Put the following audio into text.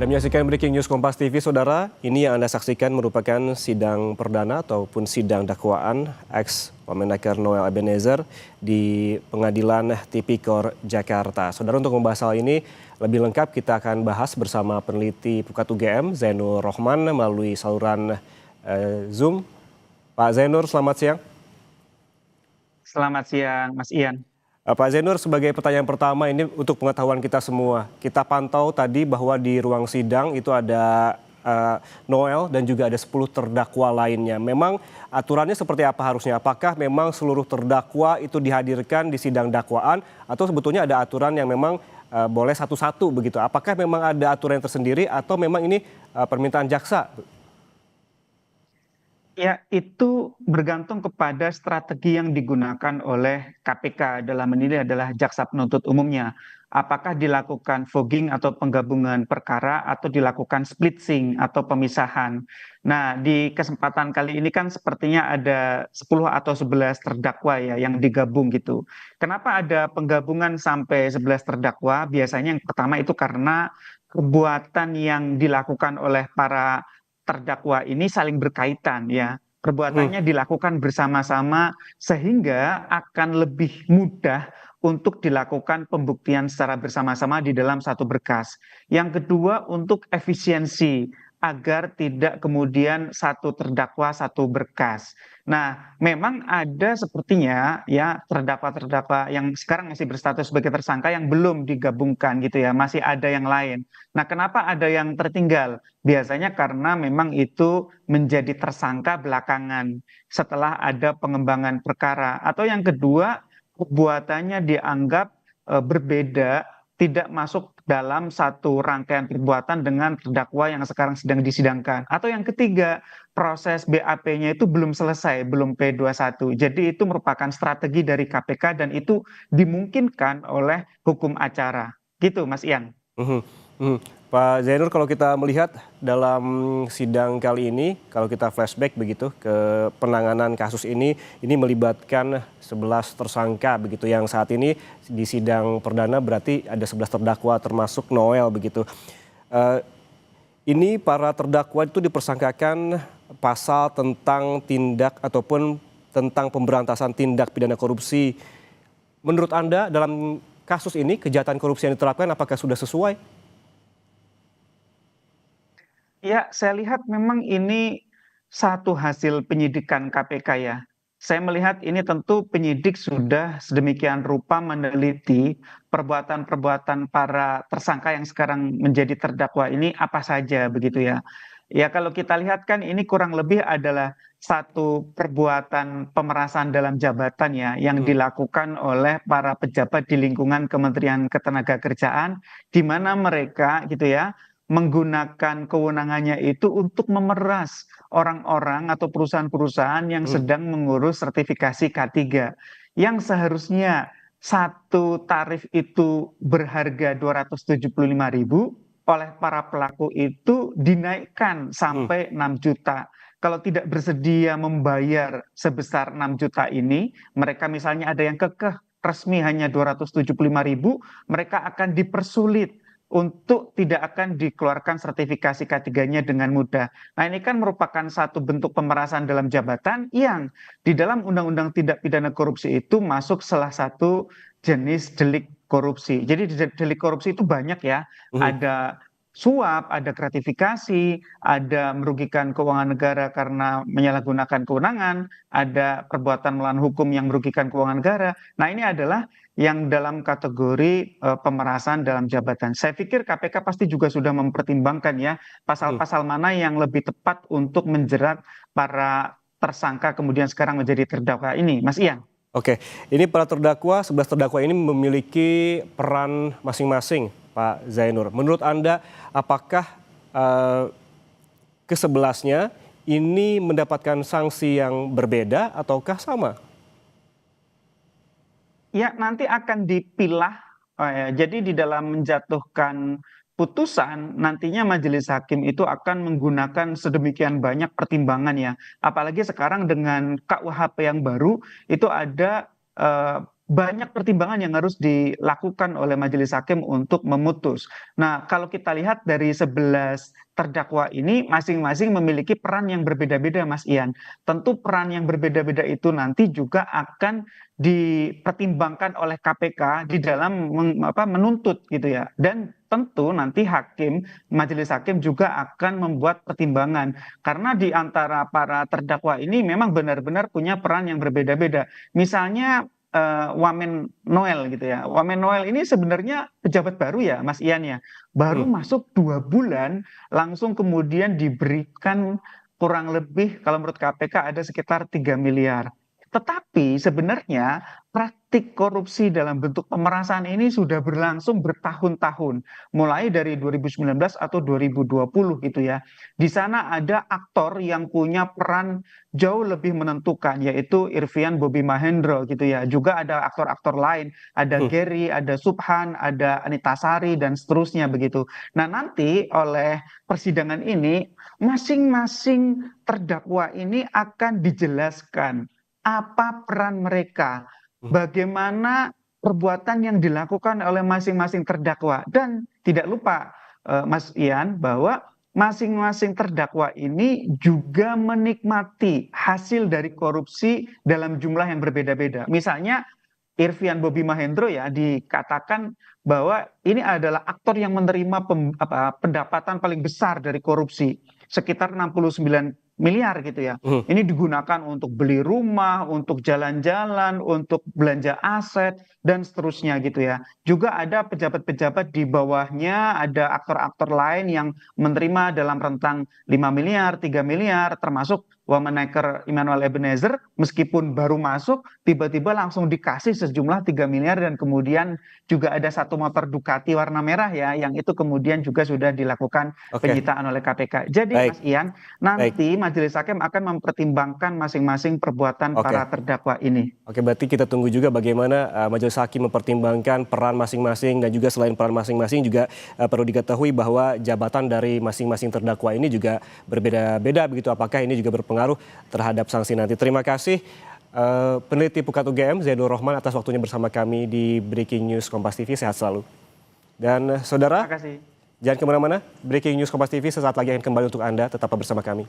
Anda menyaksikan Breaking News Kompas TV, Saudara. Ini yang Anda saksikan merupakan sidang perdana ataupun sidang dakwaan ex-Wamenakar Noel Ebenezer di Pengadilan Tipikor Jakarta. Saudara, untuk membahas hal ini lebih lengkap kita akan bahas bersama peneliti Pukat UGM, Zainur Rohman, melalui saluran Zoom. Pak Zainur, selamat siang. Selamat siang, Mas Ian. Pak Zainur, sebagai pertanyaan pertama ini untuk pengetahuan kita semua. Kita pantau tadi bahwa di ruang sidang itu ada Noel dan juga ada 10 terdakwa lainnya. Memang aturannya seperti apa harusnya? Apakah memang seluruh terdakwa itu dihadirkan di sidang dakwaan atau sebetulnya ada aturan yang memang boleh satu-satu begitu? Apakah memang ada aturan yang tersendiri atau memang ini permintaan jaksa? Ya, itu bergantung kepada strategi yang digunakan oleh KPK dalam ini adalah jaksa penuntut umumnya. Apakah dilakukan fogging atau penggabungan perkara atau dilakukan splitsing atau pemisahan. Nah, di kesempatan kali ini kan sepertinya ada 10 atau 11 terdakwa ya yang digabung gitu. Kenapa ada penggabungan sampai 11 terdakwa? Biasanya yang pertama itu karena perbuatan yang dilakukan oleh para terdakwa ini saling berkaitan ya. Perbuatannya dilakukan bersama-sama sehingga akan lebih mudah untuk dilakukan pembuktian secara bersama-sama di dalam satu berkas. Yang kedua untuk efisiensi agar tidak kemudian satu terdakwa satu berkas. Nah, memang ada sepertinya ya terdakwa-terdakwa yang sekarang masih berstatus sebagai tersangka yang belum digabungkan gitu ya, masih ada yang lain. Nah, kenapa ada yang tertinggal? Biasanya karena memang itu menjadi tersangka belakangan setelah ada pengembangan perkara. Atau yang kedua, perbuatannya dianggap berbeda, tidak masuk dalam satu rangkaian perbuatan dengan terdakwa yang sekarang sedang disidangkan. Atau yang ketiga, proses BAP-nya itu belum selesai, belum P21. Jadi itu merupakan strategi dari KPK dan itu dimungkinkan oleh hukum acara. Gitu, Mas Ian. Mhm, mhm. Pak Zainur, kalau kita melihat dalam sidang kali ini, kalau kita flashback begitu ke penanganan kasus ini melibatkan 11 tersangka begitu yang saat ini di sidang perdana berarti ada 11 terdakwa termasuk Noel begitu. Eh, ini para terdakwa itu dipersangkakan pasal tentang tindak ataupun tentang pemberantasan tindak pidana korupsi. Menurut Anda dalam kasus ini kejahatan korupsi yang diterapkan apakah sudah sesuai? Ya, saya lihat memang ini satu hasil penyidikan KPK ya. Saya melihat ini tentu penyidik sudah sedemikian rupa meneliti perbuatan-perbuatan para tersangka yang sekarang menjadi terdakwa ini apa saja begitu ya. Ya kalau kita lihat kan ini kurang lebih adalah satu perbuatan pemerasan dalam jabatan ya yang Hmm. dilakukan oleh para pejabat di lingkungan Kementerian Ketenagakerjaan di mana mereka gitu ya menggunakan kewenangannya itu untuk memeras orang-orang atau perusahaan-perusahaan yang Hmm. sedang mengurus sertifikasi K3 yang seharusnya satu tarif itu berharga 275.000 oleh para pelaku itu dinaikkan Hmm. sampai 6 juta. Kalau tidak bersedia membayar sebesar 6 juta ini, mereka misalnya ada yang kekeh resmi hanya 275.000, mereka akan dipersulit untuk tidak akan dikeluarkan sertifikasi K3-nya dengan mudah. Nah, ini kan merupakan satu bentuk pemerasan dalam jabatan yang di dalam Undang-Undang Tindak Pidana Korupsi itu masuk salah satu jenis delik korupsi. Jadi delik korupsi itu banyak ya. Hmm. Ada suap, ada gratifikasi, ada merugikan keuangan negara karena menyalahgunakan kewenangan, ada perbuatan melawan hukum yang merugikan keuangan negara. Nah, ini adalah yang dalam kategori pemerasan dalam jabatan. Saya pikir KPK pasti juga sudah mempertimbangkan ya Hmm. pasal-pasal mana yang lebih tepat untuk menjerat para tersangka kemudian sekarang menjadi terdakwa ini, Mas Ian. Oke, ini para terdakwa, 11 terdakwa ini memiliki peran masing-masing, Pak Zainur. Menurut Anda, apakah eh, ke-11-nya ini mendapatkan sanksi yang berbeda ataukah sama? Ya, nanti akan dipilah. Jadi di dalam menjatuhkan putusan, nantinya majelis hakim itu akan menggunakan sedemikian banyak pertimbangan ya. Apalagi sekarang dengan KUHP yang baru, itu ada banyak pertimbangan yang harus dilakukan oleh majelis hakim untuk memutus. Nah, kalau kita lihat dari 11 terdakwa ini masing-masing memiliki peran yang berbeda-beda, Mas Ian. Tentu peran yang berbeda-beda itu nanti juga akan dipertimbangkan oleh KPK di dalam menuntut gitu ya. Dan tentu nanti majelis hakim juga akan membuat pertimbangan karena di antara para terdakwa ini memang benar-benar punya peran yang berbeda-beda. Misalnya Wamen Noel gitu ya. Wamen Noel ini sebenarnya pejabat baru ya, Mas Ian ya. Baru Hmm. masuk 2 bulan, langsung kemudian diberikan kurang lebih kalau menurut KPK ada sekitar 3 miliar. Tetapi sebenarnya praktik korupsi dalam bentuk pemerasan ini sudah berlangsung bertahun-tahun, mulai dari 2019 atau 2020 gitu ya. Di sana ada aktor yang punya peran jauh lebih menentukan, yaitu Irvian Bobby Mahendro gitu ya. Juga ada aktor-aktor lain, ada Hmm. Gary, ada Subhan, ada Anita Sari dan seterusnya begitu. Nah, nanti oleh persidangan ini masing-masing terdakwa ini akan dijelaskan apa peran mereka, Hmm. bagaimana perbuatan yang dilakukan oleh masing-masing terdakwa. Dan tidak lupa, Mas Ian, bahwa masing-masing terdakwa ini juga menikmati hasil dari korupsi dalam jumlah yang berbeda-beda. Misalnya Irvian Bobby Mahendro ya dikatakan bahwa ini adalah aktor yang menerima pendapatan paling besar dari korupsi, sekitar 69 miliar gitu ya. Hmm. Ini digunakan untuk beli rumah, untuk jalan-jalan, untuk belanja aset dan seterusnya gitu ya. Juga ada pejabat-pejabat di bawahnya, ada aktor-aktor lain yang menerima dalam rentang 5 miliar, 3 miliar, termasuk Wameneker Immanuel Ebenezer, meskipun baru masuk, tiba-tiba langsung dikasih sejumlah 3 miliar dan kemudian juga ada satu motor Ducati warna merah ya, yang itu kemudian juga sudah dilakukan Oke, penyitaan oleh KPK. Jadi baik, Mas Ian, baik. nanti majelis hakim akan mempertimbangkan masing-masing perbuatan para Oke. terdakwa ini. Oke, berarti kita tunggu juga bagaimana majelis hakim mempertimbangkan peran masing-masing dan juga selain peran masing-masing juga perlu diketahui bahwa jabatan dari masing-masing terdakwa ini juga berbeda-beda begitu. Apakah ini juga berpengaruh terhadap sanksi nanti? Terima kasih peneliti Pukat UGM Zainul Rohman atas waktunya bersama kami di Breaking News Kompas TV. Sehat selalu. Dan Terima saudara, kasih. jangan kemana-mana. Breaking News Kompas TV sesaat lagi akan kembali untuk Anda. Tetap bersama kami.